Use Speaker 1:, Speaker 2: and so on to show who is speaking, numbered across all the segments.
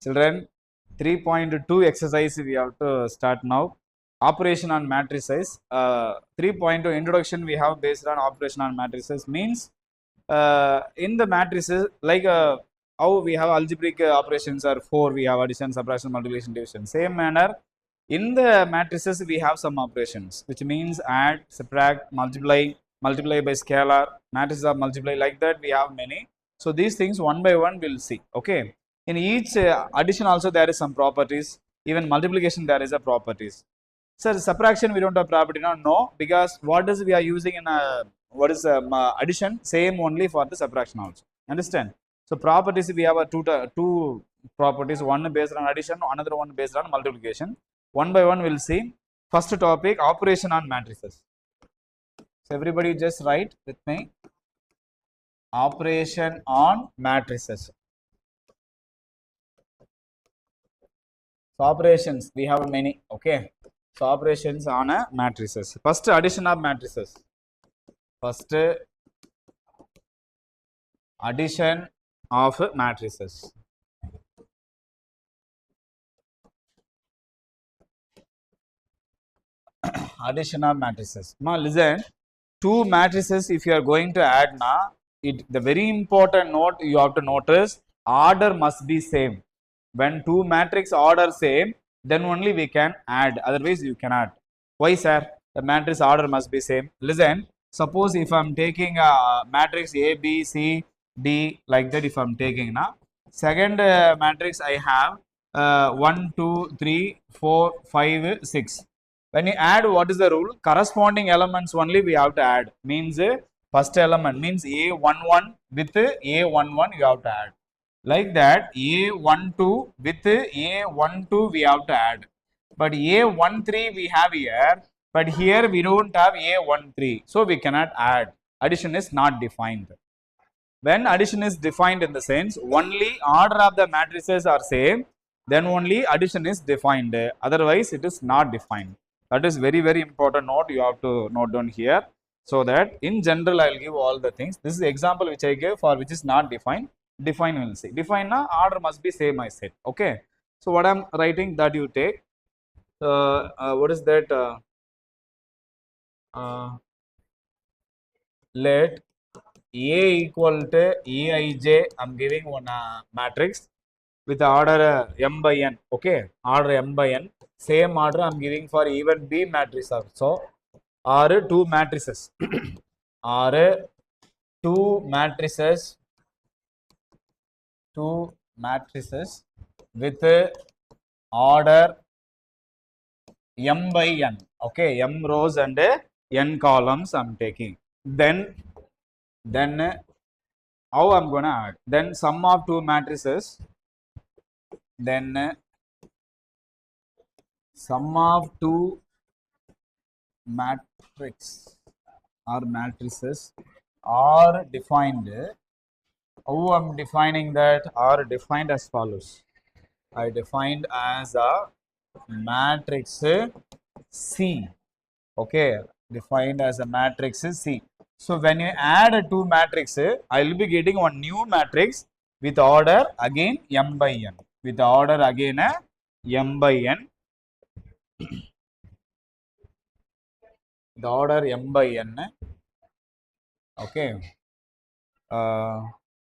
Speaker 1: Children, 3.2 exercise we have to start now. Operation on matrices. 3.2 introduction we have based on operation on matrices means in the matrices like how we have algebraic operations are 4, we have addition, subtraction, multiplication, division. Same manner in the matrices we have some operations which means add, subtract, multiply by scalar, matrices of multiply, like that we have many. So these things one by one we'll see. Okay, in each addition also there is some properties, even multiplication there is a properties. Sir, subtraction we don't have property now. No, because what is we are using in what is addition, same only for the subtraction also. Understand? So properties we have a two properties, one based on addition, another one based on multiplication. One by one we'll see. First topic, operation on matrices. So everybody just write with me, operation on matrices. So operations we have many. Okay, so operations on a matrices. First, addition of matrices. First, addition of matrices. Addition of matrices. Now listen, two matrices if you are going to add now, the very important note you have to notice, order must be same. When two matrix order same, then only we can add, otherwise you cannot. Why, sir? The matrix order must be same. Listen, suppose if I'm taking a matrix A, B, C, D, like that, if I'm taking now, second matrix I have 1, 2, 3, 4, 5, 6. When you add, what is the rule? Corresponding elements only we have to add. Means first element means A11 with A11 you have to add. Like that, A12 with A12 we have to add. But A13 we have here, but here we don't have A13. So we cannot add. Addition is not defined. When addition is defined in the sense only order of the matrices are same, then only addition is defined. Otherwise, it is not defined. That is very, very important note you have to note down here. So that in general, I will give all the things. This is the example which I gave for which is not defined. Define we will see. Define now, order must be same, I said. Okay. So what I am writing that you take. What is that? Let A equal to Eij, I'm giving one matrix with order m by n. Okay, order m by n. Same order I'm giving for even B matrix also. Or two matrices. Or two matrices with order m by n. Okay, m rows and n columns I'm taking. Then how I'm going to add? Then sum of two matrices. Then sum of two matrices are defined. How I'm defining that? Are defined as follows. I defined as a matrix C. Okay, defined as a matrix C. So when you add two matrices, I will be getting one new matrix with order again m by n. With order again m by n. The order m by n. Okay.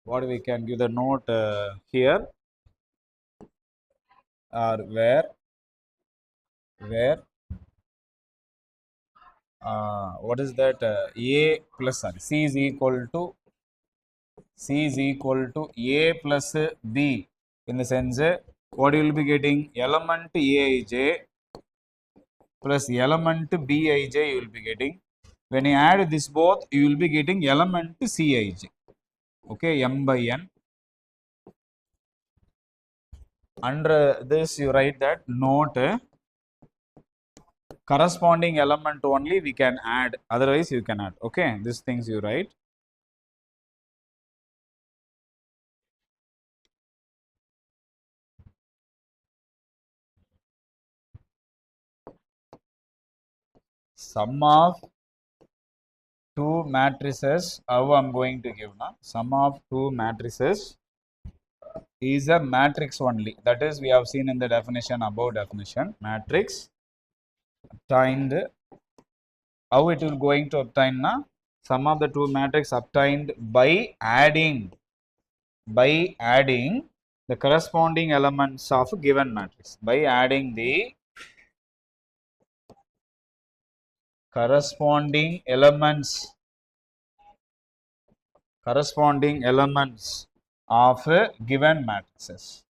Speaker 1: What we can give the note here, or where what is that? A plus C is equal to A plus B. In the sense, what you will be getting? Element Aij plus element Bij you will be getting. When you add this both, you will be getting element Cij. Okay, m by n. Under this, you write that note corresponding element only we can add, otherwise you cannot. Okay, these things you write. Sum of two matrices, how I'm going to give now? Sum of two matrices is a matrix only. That is, we have seen in the definition, above definition. Matrix obtained. How it will going to obtain na? Sum of the two matrix obtained by adding the corresponding elements of a given matrix. By adding the corresponding elements of a given matrices.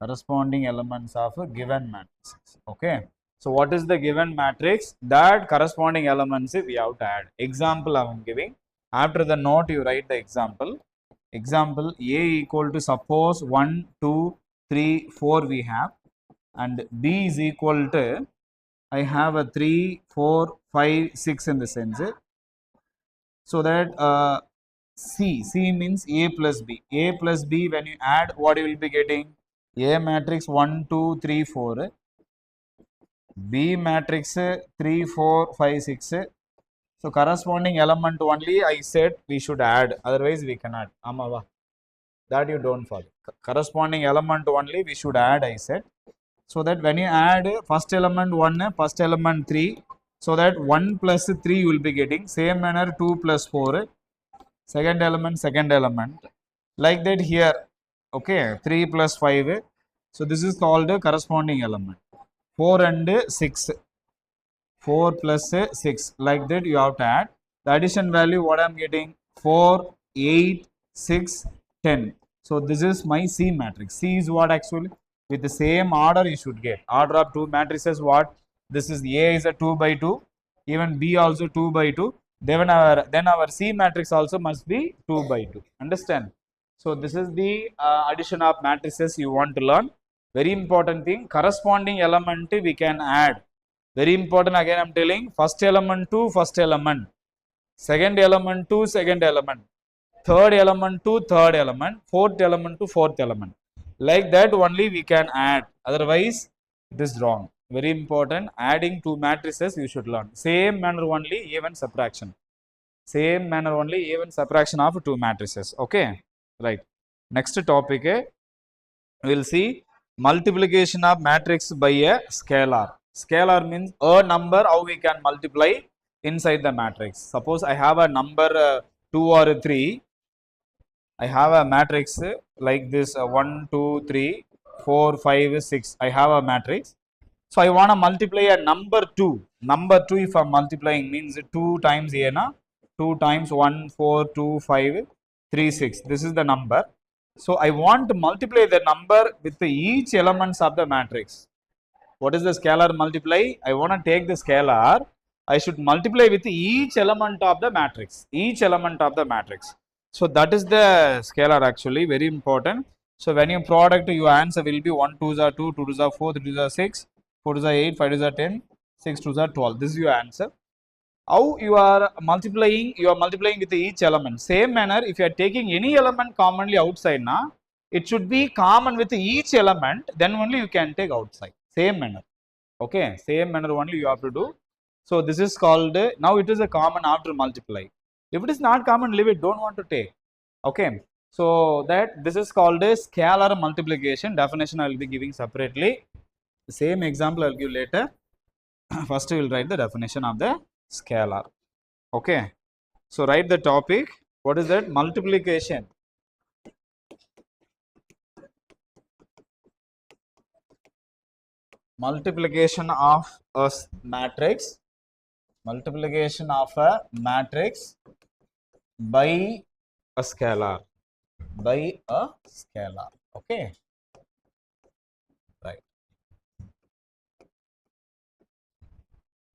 Speaker 1: Corresponding elements of a given matrices. Okay. So what is the given matrix? That corresponding elements we have to add. Example I am giving. After the note you write the example. Example A equal to, suppose 1, 2, 3, 4 we have, and B is equal to, I have a 3, 4, 5, 6 in the sense. So that C means A plus B. A plus B, when you add, what you will be getting? A matrix 1, 2, 3, 4. B matrix 3, 4, 5, 6. So corresponding element only I said we should add, otherwise we cannot. Amava. That you don't follow. Corresponding element only we should add, I said. So that when you add first element 1, first element 3, so that 1 plus 3 you will be getting. Same manner 2 plus 4, second element. Like that here, okay, 3 plus 5. So this is called a corresponding element. 4 and 6. 4 plus 6. Like that you have to add. The addition value, what I am getting? 4, 8, 6, 10. So this is my C matrix. C is what actually? With the same order you should get. Order of two matrices, what? This is A is a 2 by 2. Even B also 2 by 2. Then our C matrix also must be 2 by 2. Understand? So this is the addition of matrices you want to learn. Very important thing. Corresponding element we can add. Very important, again I am telling, first element to first element, second element to second element, third element to third element, fourth element to fourth element. Like that only we can add, otherwise it is wrong. Very important, adding two matrices you should learn. Same manner only even subtraction. Same manner only even subtraction of two matrices. Okay, right. Next topic, we will see multiplication of matrix by a scalar. Scalar means a number, how we can multiply inside the matrix. Suppose I have a number 2 or 3. I have a matrix like this 1, 2, 3, 4, 5, 6. I have a matrix. So I want to multiply a number 2. Number 2, if I am multiplying, means 2 times a na, 2 times 1, 4, 2, 5, 3, 6. This is the number. So I want to multiply the number with each elements of the matrix. What is the scalar multiply? I want to take the scalar. I should multiply with each element of the matrix. Each element of the matrix. So that is the scalar actually, very important. So when you product, your answer will be 1 2s are 2, 2 2s are 4, 3 2s are 6, 4 2s are 8, 5 2s are 10, 6 2s are 12. This is your answer. How you are multiplying? You are multiplying with each element. Same manner, if you are taking any element commonly outside, na, it should be common with each element, then only you can take outside. Same manner. Okay, same manner only you have to do. So this is called, now it is a common after multiply. If it is not common, leave it, don't want to take. Okay, so that this is called a scalar multiplication. Definition I will be giving separately. The same example I will give later. First we will write the definition of the scalar. Okay, so write the topic. What is that? Multiplication. Multiplication of a matrix. Multiplication of a matrix by a scalar. By a scalar. Okay, right.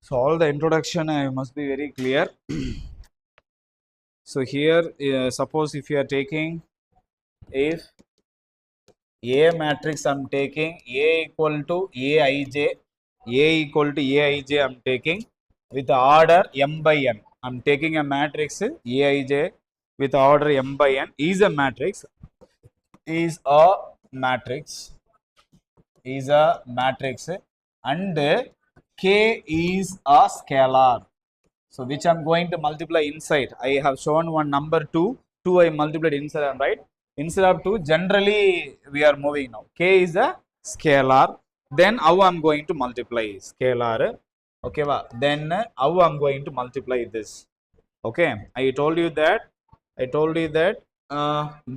Speaker 1: So all the introduction must be very clear. So here, suppose if you are taking, if A matrix I am taking, A equal to Aij, A equal to Aij I am taking with order m by n. I am taking a matrix Aij with order m by n is a matrix, is a matrix, is a matrix, and K is a scalar. So which I'm going to multiply inside. I have shown one number 2. 2 I multiplied inside, right? Instead of 2, generally we are moving now. K is a scalar. Then how I'm going to multiply scalar. Okay, then how I'm going to multiply this. Okay, I told you that.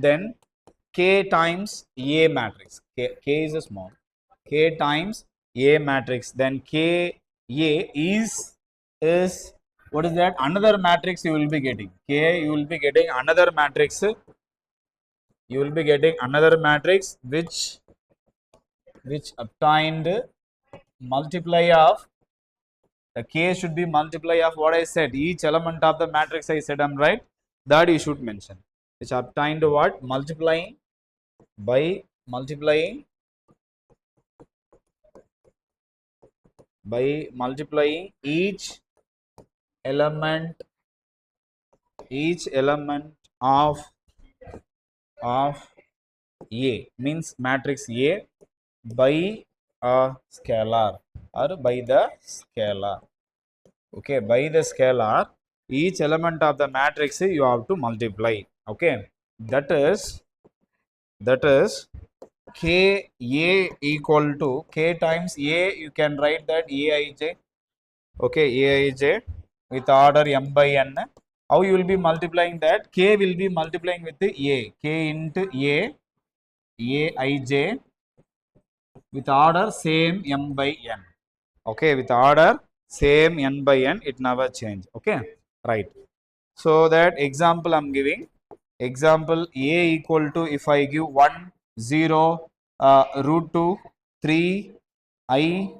Speaker 1: Then K times A matrix. K is a small. K times A matrix. Then K A is what is that? Another matrix you will be getting. K, you will be getting another matrix. You will be getting another matrix which obtained multiply of the K should be multiply of what I said. Each element of the matrix I said I'm right. That you should mention. Which obtained what? Multiplying by multiplying each element of A, means matrix A by a scalar or by the scalar. Okay, by the scalar, each element of the matrix you have to multiply. Okay, that is K A equal to K times A. You can write that Aij. Okay, Aij with order m by n. How you will be multiplying that? K will be multiplying with the A. K into A, Aij with order same m by n. Okay, with order same n by n, it never change. Okay, right. So that example I'm giving. Example A equal to, if I give 1, 0, root 2, 3, I,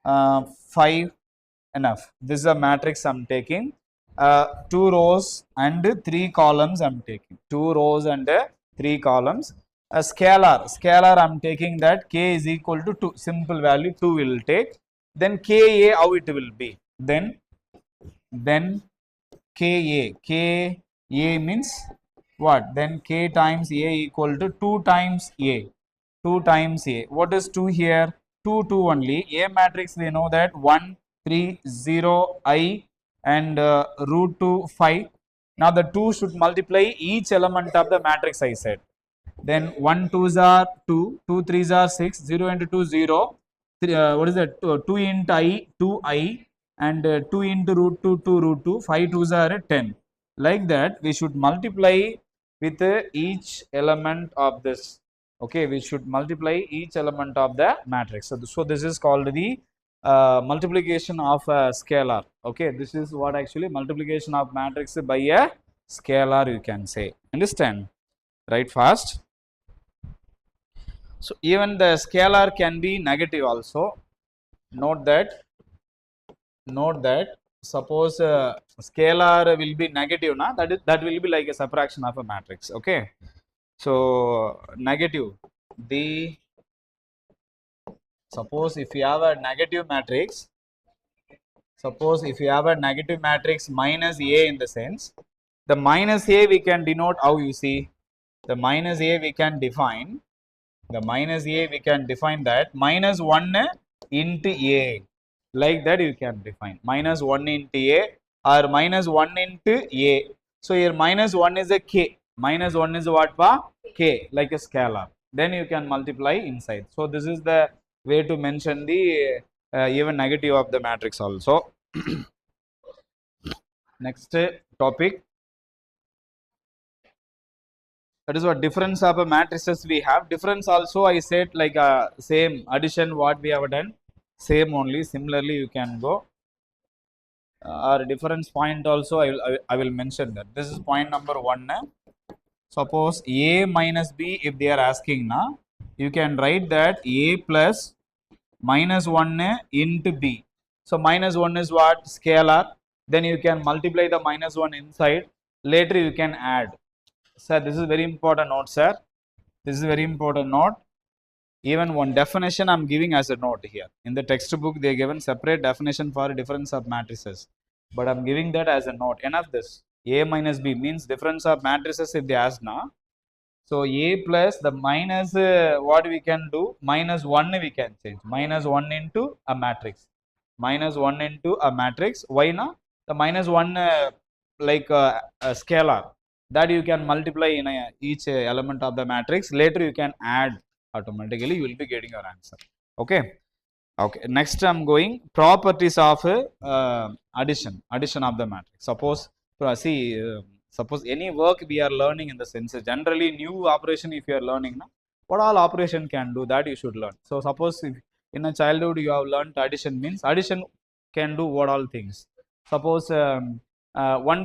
Speaker 1: 5, enough. This is a matrix I'm taking. 2 rows and 3 columns I'm taking. 2 rows and 3 columns. A scalar I'm taking that K is equal to 2. Simple value 2 will take. Then Ka, how it will be? Then Ka means what? Then K times A equal to 2 times A. 2 times A. What is 2 here? 2, 2 only. A matrix we know that 1, 3, 0, I and root 2, 5. Now the 2 should multiply each element of the matrix I said. Then 1 2s are 2, 2 3s are 6, 0 into 2 0. What is that? 2 into I, 2I and 2 into root 2, 2 root 2, 5 2s are 10. Like that we should multiply with each element of this. Okay, we should multiply each element of the matrix. So this is called the multiplication of a scalar. Okay, this is what actually multiplication of matrix by a scalar you can say. Understand? Right, fast. So even the scalar can be negative also. Note that suppose scalar will be negative, na, that will be like a subtraction of a matrix. Okay, so negative, the suppose if you have a negative matrix, minus A in the sense, the minus A we can denote how, you see, the minus A we can define that minus 1 into A, like that you can define minus 1 into A or minus 1 into A. So here minus 1 is a K, minus 1 is what? K, like a scalar. Then you can multiply inside. So this is the way to mention the even negative of the matrix also. Next topic, that is what difference of a matrices we have. Difference also I said like same addition what we have done, same only. Similarly you can go or difference point also I will mention that. This is point number 1. Suppose A minus B, if they are asking now, you can write that A plus minus 1 into B. So minus 1 is what? Scalar. Then you can multiply the minus 1 inside. Later you can add. Sir, this is very important note, sir. This is very important note. Even one definition I'm giving as a note here. In the textbook, they given separate definition for difference of matrices. But I'm giving that as a note. Enough this. A minus B means difference of matrices if they ask now. So A plus the minus what we can do? Minus 1 we can change. Minus 1 into a matrix. Minus 1 into a matrix. Why not? the minus 1 like a scalar that you can multiply in each element of the matrix. Later you can add automatically, you will be getting your answer. Okay. Okay, next I'm going properties of addition of the matrix. Suppose suppose any work we are learning in the sense, generally new operation if you are learning, what all operation can do, that you should learn. So suppose if in a childhood you have learned addition, means addition can do what all things. Suppose 1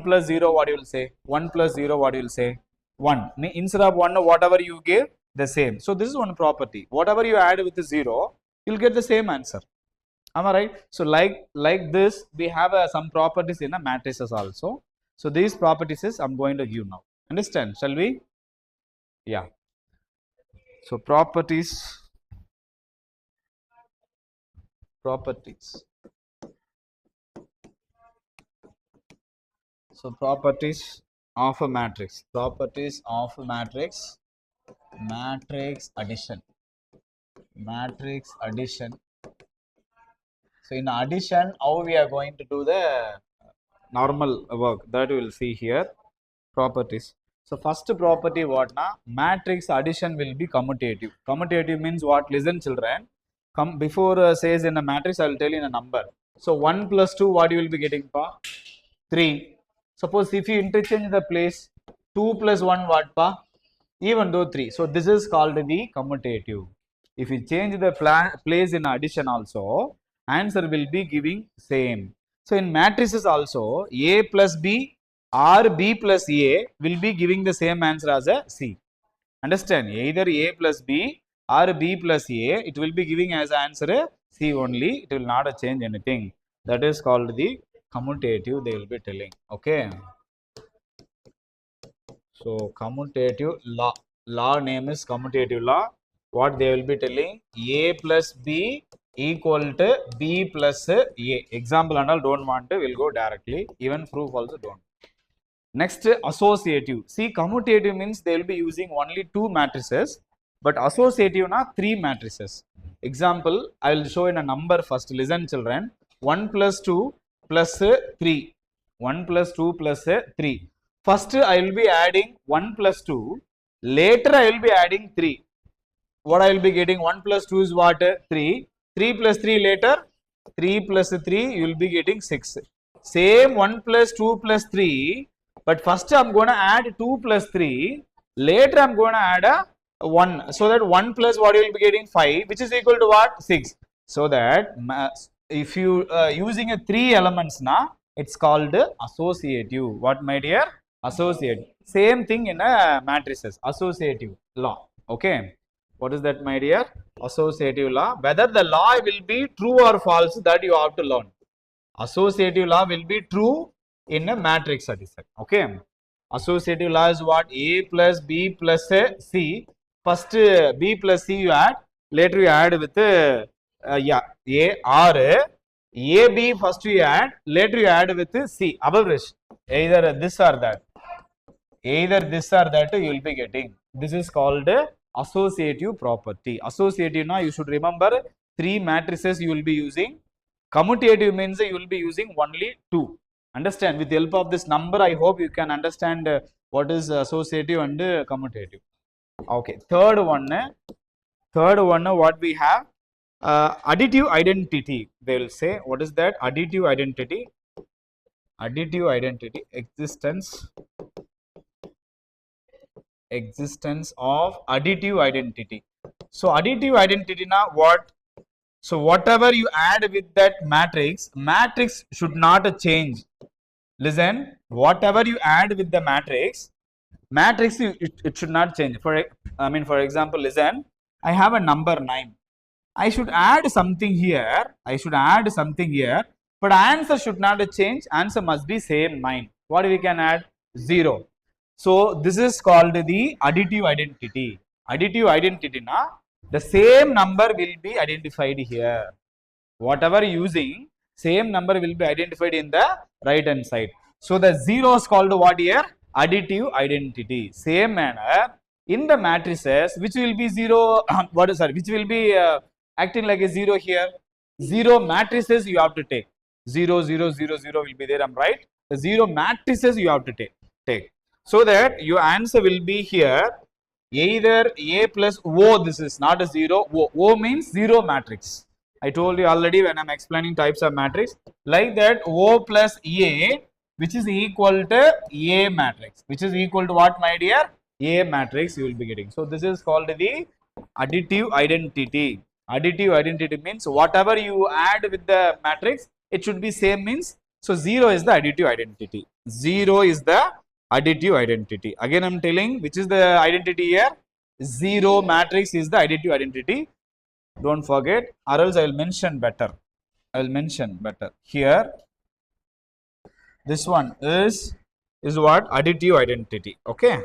Speaker 1: plus 0, what you will say? 1 plus 0, what you will say? 1. Instead of 1, whatever you give, the same. So this is one property. Whatever you add with the 0, you'll get the same answer. Am I right? So like this, we have some properties in a matrices also. So these properties is I'm going to give now. Understand? Shall we? Yeah. So properties so properties of a matrix, matrix addition. So in addition, how we are going to do the normal work, that we will see here. Properties. So first property what na? Matrix addition will be commutative. Commutative means what? Listen children. Come before says in a matrix, I will tell you in a number. So 1 plus 2, what you will be getting? 3. Suppose if you interchange the place, 2 plus 1 what? Even though 3. So this is called the commutative. If you change the place in addition also, answer will be giving same. So in matrices also, A plus B or B plus A will be giving the same answer as a C. Understand? Either A plus B or B plus A, it will be giving as answer a C only. It will not change anything. That is called the commutative, they will be telling. Okay. So commutative law name is commutative law. What they will be telling? A plus B equal to B plus A. Example and all don't want to, will go directly. Even proof also don't. Next, associative. See, commutative means they will be using only 2 matrices, but associative na 3 matrices. Example, I will show in a number first. Listen children. 1 plus 2 plus 3. 1 plus 2 plus 3. First, I will be adding 1 plus 2. Later, I will be adding 3. What I will be getting? 1 plus 2 is what? 3. 3 plus 3 later. 3 plus 3, you will be getting 6. Same 1 plus 2 plus 3. But first I am going to add 2 plus 3. Later I am going to add a 1. So that 1 plus what you will be getting? 5, which is equal to what? 6. So that if you using a 3 elements na, it's called associative. What my dear? Associative. Same thing in a matrices. Associative law. Okay. What is that my dear? Associative law. Whether the law will be true or false, that you have to learn. Associative law will be true in a matrix addition. Okay. Associative law is what? A plus B plus C. First B plus C you add. Later you add with A or A B first you add. Later you add with C. Above either this or that. Either this or that you will be getting. This is called associative property. Associative now you should remember 3 matrices you will be using. Commutative means you will be using only 2. Understand? With the help of this number, I hope you can understand what is associative and commutative. Okay. Third one, what we have? Additive identity. They will say, what is that? Additive identity. Additive identity. Existence of additive identity. So additive identity now what? So whatever you add with that matrix should not change. Listen, whatever you add with the matrix it should not change. For example, listen, I have a number 9. I should add something here. But answer should not change. Answer must be same 9. What we can add? 0. So this is called the additive identity. Additive identity na, the same number will be identified here. Whatever using, same number will be identified in the right hand side. So the 0 is called what here? Additive identity. Same manner in the matrices, which will be 0, which will be acting like a 0 here. 0 matrices you have to take. 0, 0, 0, 0 will be there. I'm right. The 0 matrices you have to take. So that your answer will be here either A plus O. This is not a 0. O means 0 matrix. I told you already when I'm explaining types of matrix. Like that, O plus A, which is equal to A matrix. Which is equal to what, my dear? A matrix you will be getting. So this is called the additive identity. Additive identity means whatever you add with the matrix, it should be same means. So 0 is the additive identity. 0 is the additive identity. Again I am telling which is the identity here. 0 matrix is the additive identity. Don't forget, or else I will mention better. I will mention better. Here this one is what? Additive identity. Okay.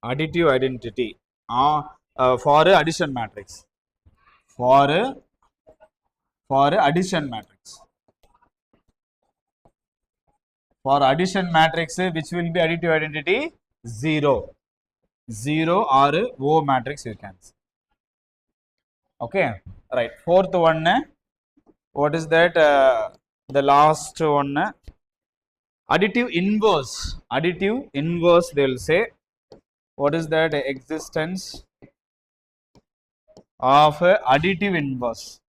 Speaker 1: Additive identity for addition matrix. For addition matrix. For addition matrix, which will be additive identity? 0. 0 or O matrix you can see. Okay. Right. Fourth one. What is that? The last one. Additive inverse. Additive inverse they will say. What is that? Existence of additive inverse.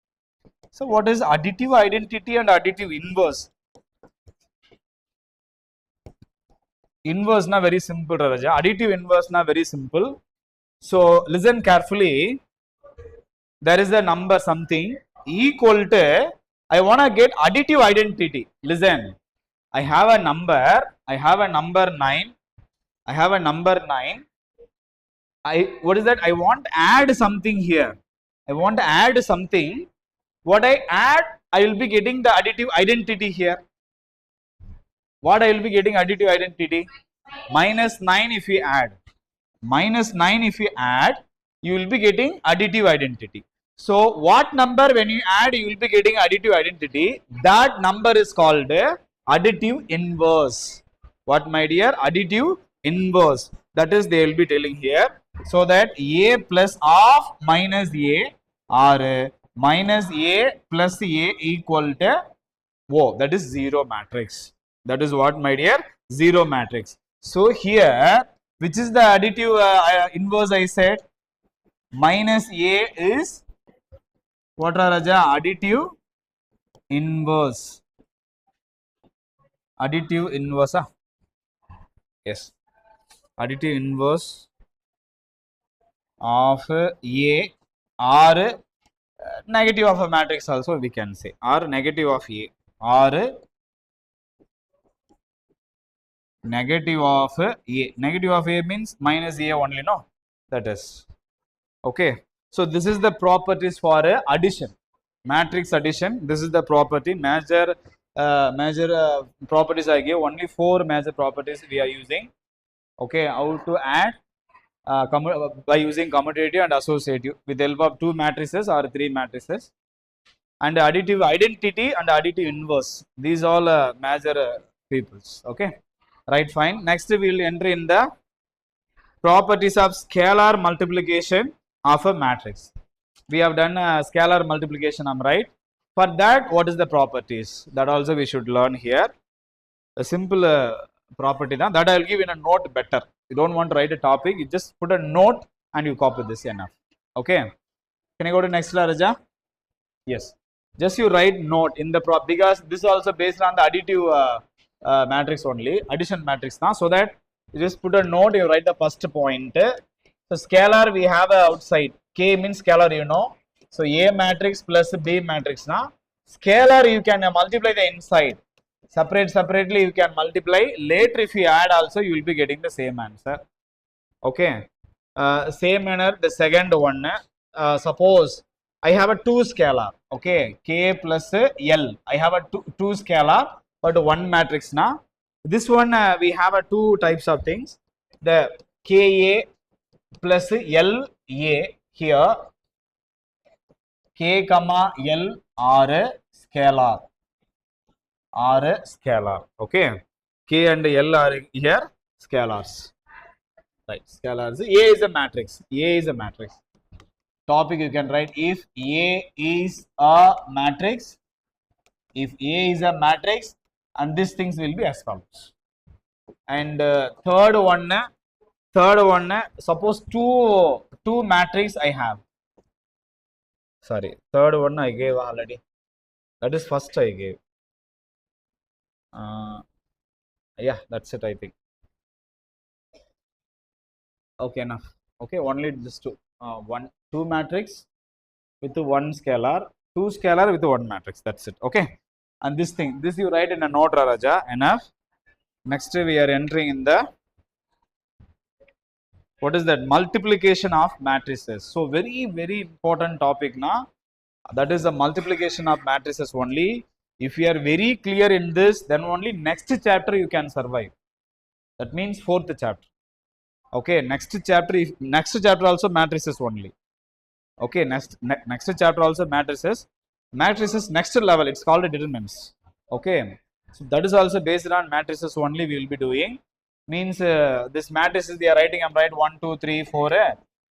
Speaker 1: So what is additive identity and additive inverse? Inverse na very simple, Raja. Additive inverse na very simple. So listen carefully. There is a number something equal to, I want to get additive identity. Listen, I have a number 9. I have a number 9. What is that? I want to add something here. I want to add something. What I add, I will be getting the additive identity here. What I will be getting additive identity? Minus 9 if we add. Minus 9 if you add, you will be getting additive identity. So what number when you add, you will be getting additive identity. That number is called additive inverse. What, my dear? Additive inverse. That is they will be telling here. So that A plus of minus A or minus A plus A equal to O. That is 0 matrix. That is what, my dear? 0 matrix. So here, which is the additive inverse I said? Minus A is what, Raja? Additive inverse. Additive inverse. Yes. Additive inverse of A or negative of a matrix also we can say, or negative of A or negative of A. Negative of A means minus A only, no? That is. Okay. So this is the properties for addition. Matrix addition. This is the property. Major properties I gave. Only 4 major properties we are using. Okay. How to add? By using commutative and associative with the help of 2 matrices or 3 matrices. And additive identity and additive inverse. These all major peoples. Okay. Right, fine. Next we will enter in the properties of scalar multiplication of a matrix. We have done scalar multiplication, I'm right. For that, what is the properties? That also we should learn here. A simple property that I will give in a note better. You don't want to write a topic, you just put a note and you copy this enough. Okay. Can I go to next slide, Raja? Yes. Just you write note in the because this is also based on the additive matrix only, addition matrix now, so that you just put a note, you write the first point. So scalar we have outside, K means scalar, you know. So A matrix plus B matrix now. Scalar you can multiply the inside. Separately you can multiply. Later if you add also you will be getting the same answer. Okay. Same manner the second one. Suppose I have a 2 scalar. Okay. K plus L. I have a 2 scalar but 1 matrix now. This one we have a 2 types of things. The Ka plus La here. K comma L are a scalar. Okay. K and L are here scalars. Right, scalars. A is a matrix. A is a matrix. Topic you can write if A is a matrix. If A is a matrix, and these things will be as follows. And third one. Suppose two matrix I have. Sorry, third one I gave already. That is first I gave. Yeah, that's it. I think. Okay, enough. Okay, only just two matrix with one scalar, two scalar with one matrix. That's it. Okay, and this you write in a note, Raja. Enough. Next we are entering in the what is that multiplication of matrices. So very important topic now. That is the multiplication of matrices only. If you are very clear in this, then only next chapter you can survive. That means fourth chapter. Okay, next chapter also matrices only. Okay, next chapter also matrices. Matrices next level, it's called determinants. Okay, so that is also based on matrices only we will be doing. Means this matrices they are writing, I'm right 1, 2, 3, 4.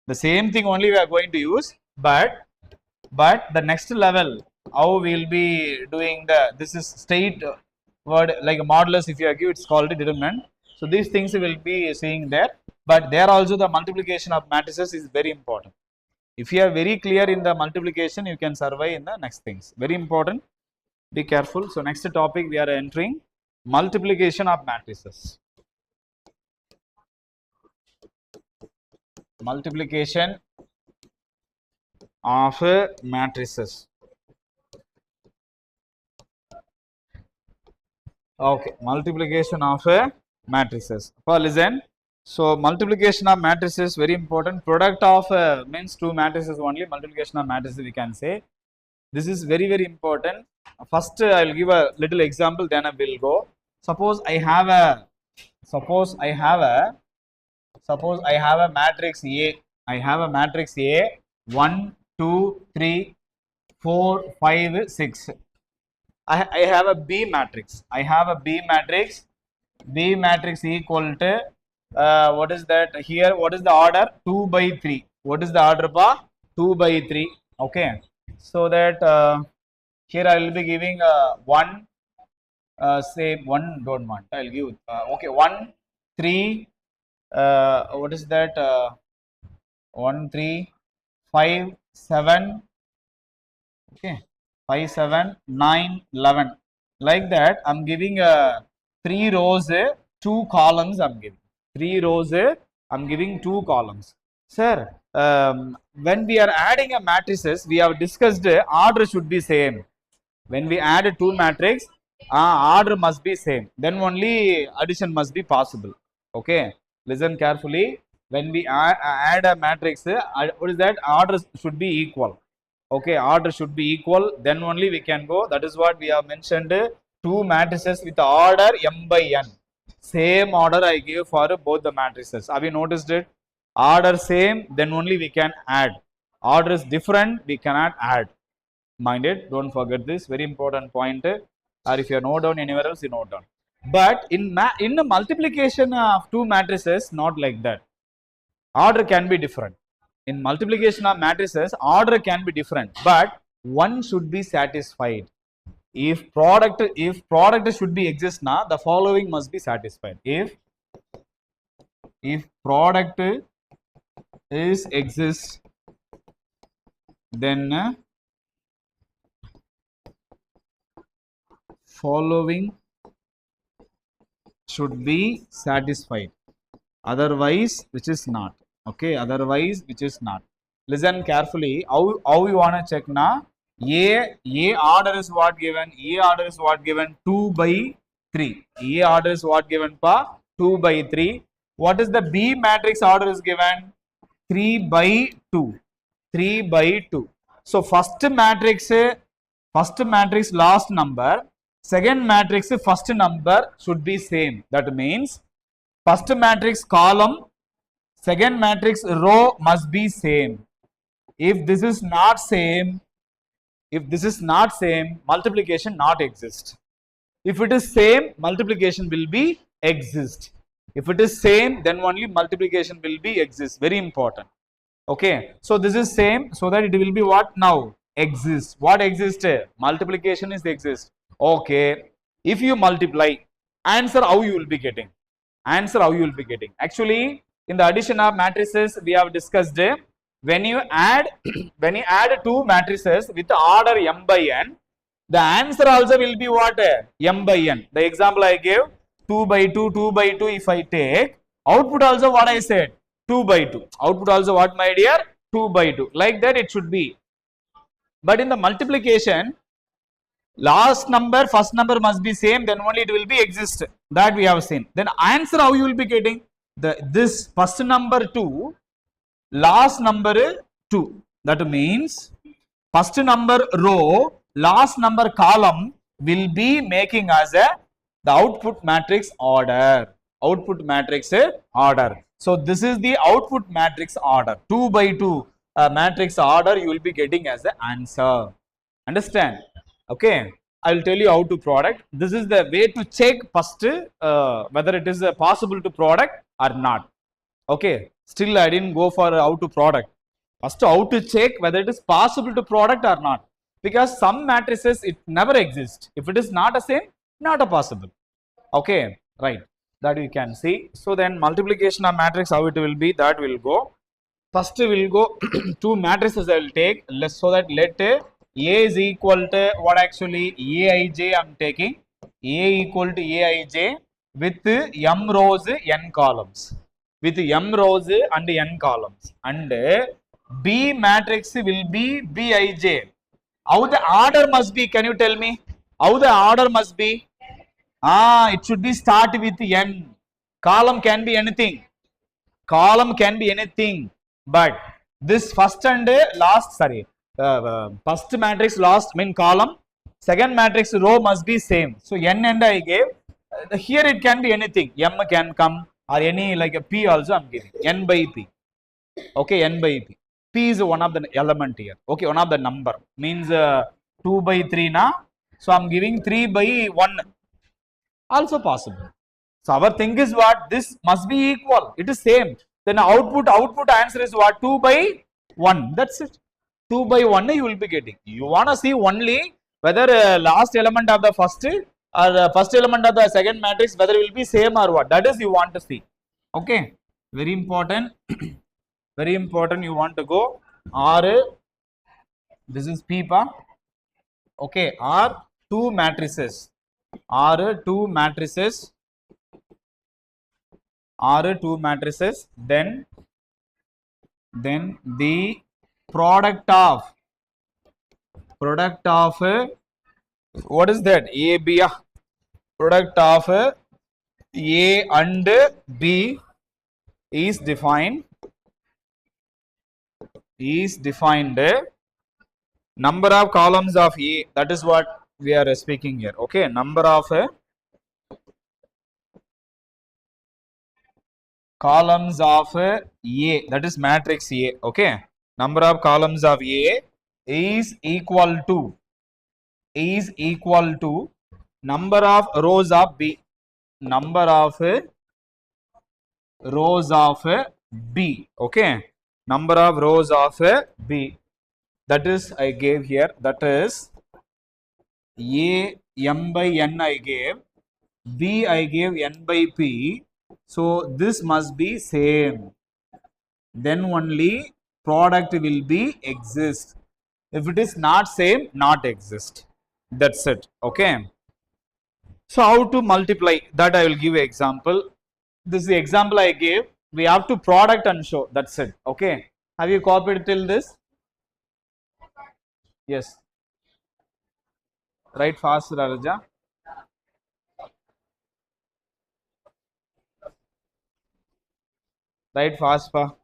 Speaker 1: The same thing only we are going to use, but the next level, how we will be doing this is state word like a modulus. If you give, it's called a determinant. So these things we will be seeing there, but there also the multiplication of matrices is very important. If you are very clear in the multiplication, you can survive in the next things. Very important. Be careful. So next topic we are entering multiplication of matrices. Multiplication of matrices. Okay, multiplication of matrices. Listen. So multiplication of matrices very important. Product of means two matrices only. Multiplication of matrices we can say. This is very important. First I will give a little example, then I will go. Suppose I have a matrix A. I have a matrix A 1, 2, 3, 4, 5, 6. I have a B matrix. I have a B matrix. B matrix equal to what is that here? What is the order? 2 by 3. What is the order? 2 by 3. Okay. So that here I will be giving 1. Say 1 don't want. I will give okay 1, 3. What is that? 1, 3, 5, 7. Okay. 5, 7, 9, 11. Like that, I'm giving 3 rows, 2 columns. I'm giving 3 rows. I'm giving 2 columns. Sir, when we are adding a matrices, we have discussed order should be same. When we add 2 matrix, order must be same. Then only addition must be possible. Okay, listen carefully. When we add a matrix, what is that? Order should be equal. Okay, order should be equal, then only we can go. That is what we have mentioned. 2 matrices with order m by n. Same order I give for both the matrices. Have you noticed it? Order same, then only we can add. Order is different, we cannot add. Mind it, don't forget this. Very important point. Or if you note down anywhere else, you note down. But in the multiplication of 2 matrices, not like that. Order can be different. In multiplication of matrices, order can be different, but one should be satisfied. If product should be exist now, the following must be satisfied. If product is exist, then following should be satisfied. Otherwise, which is not. Okay, otherwise which is not. Listen carefully. How you wanna check now? A order is what given? A order is what given? 2 by 3. A order is what given? 2 by 3. What is the B matrix order is given? 3 by 2. 3 by 2. So first matrix last number. Second matrix first number should be same. That means first matrix column, second matrix row must be same. If this is not same, multiplication not exist. If it is same, multiplication will be exist. If it is same, then only multiplication will be exist. Very important. Okay, so this is same, so that it will be what now? Exist. What exists? Multiplication is exist. Okay, if you multiply, answer how you will be getting? Answer how you will be getting? Actually, in the addition of matrices, we have discussed when you add when you add two matrices with order m by n, the answer also will be what? M by n. The example I gave, 2 by 2, 2 by 2, if I take, output also what I said? 2 by 2. Output also what, my dear? 2 by 2. Like that it should be. But in the multiplication, last number, first number must be same, then only it will be exist. That we have seen. Then answer how you will be getting? This first number 2, last number 2. That means first number row, last number column will be making as the output matrix order. Output matrix order. So this is the output matrix order. 2 by 2 matrix order you will be getting as the answer. Understand? Okay, I will tell you how to product. This is the way to check first whether it is possible to product or not. Okay, still I didn't go for how to product. First, how to check whether it is possible to product or not. Because some matrices, it never exists. If it is not a same, not a possible. Okay, right. That you can see. So then multiplication of matrix, how it will be, that will go. First we will go two matrices I will take. So that let A is equal to what? Actually Aij I am taking. A equal to Aij with m rows n columns. With m rows and n columns. And B matrix will be Bij. How the order must be? Can you tell me? How the order must be? It should be start with n. Column can be anything. Column can be anything. But this first and last, sorry, first matrix last mean column, second matrix row must be same. So n and I gave. Here it can be anything. M can come, or any like a P also I am giving. N by P. Okay, n by P. P is one of the element here. Okay, one of the number. Means 2 by 3 na. So I am giving 3 by 1. Also possible. So our thing is what? This must be equal. It is same. Then output answer is what? 2 by 1. That's it. 2 by 1 you will be getting. You want to see only whether last element of the first or first element of the second matrix, whether it will be same or what. That is you want to see. Okay. Very important. Very important. You want to go. Or this is P pa. Okay. Or two matrices. Or two matrices. Are two matrices, then the product of what is that? A B. Product of A and B is defined number of columns of A. That is what we are speaking here. Okay, number of columns of A, that is matrix A. Okay, number of columns of A is equal to number of rows of B. Number of rows of B. Okay, number of rows of B. That is I gave here. That is A m by n I gave. B I gave n by P. So this must be same. Then only product will be exist. If it is not same, not exist. That's it. Okay. So how to multiply? That I will give an example. This is the example I gave. We have to product and show. That's it. Okay. Have you copied till this? Yes. Write fast, Raja. Write fast, pa.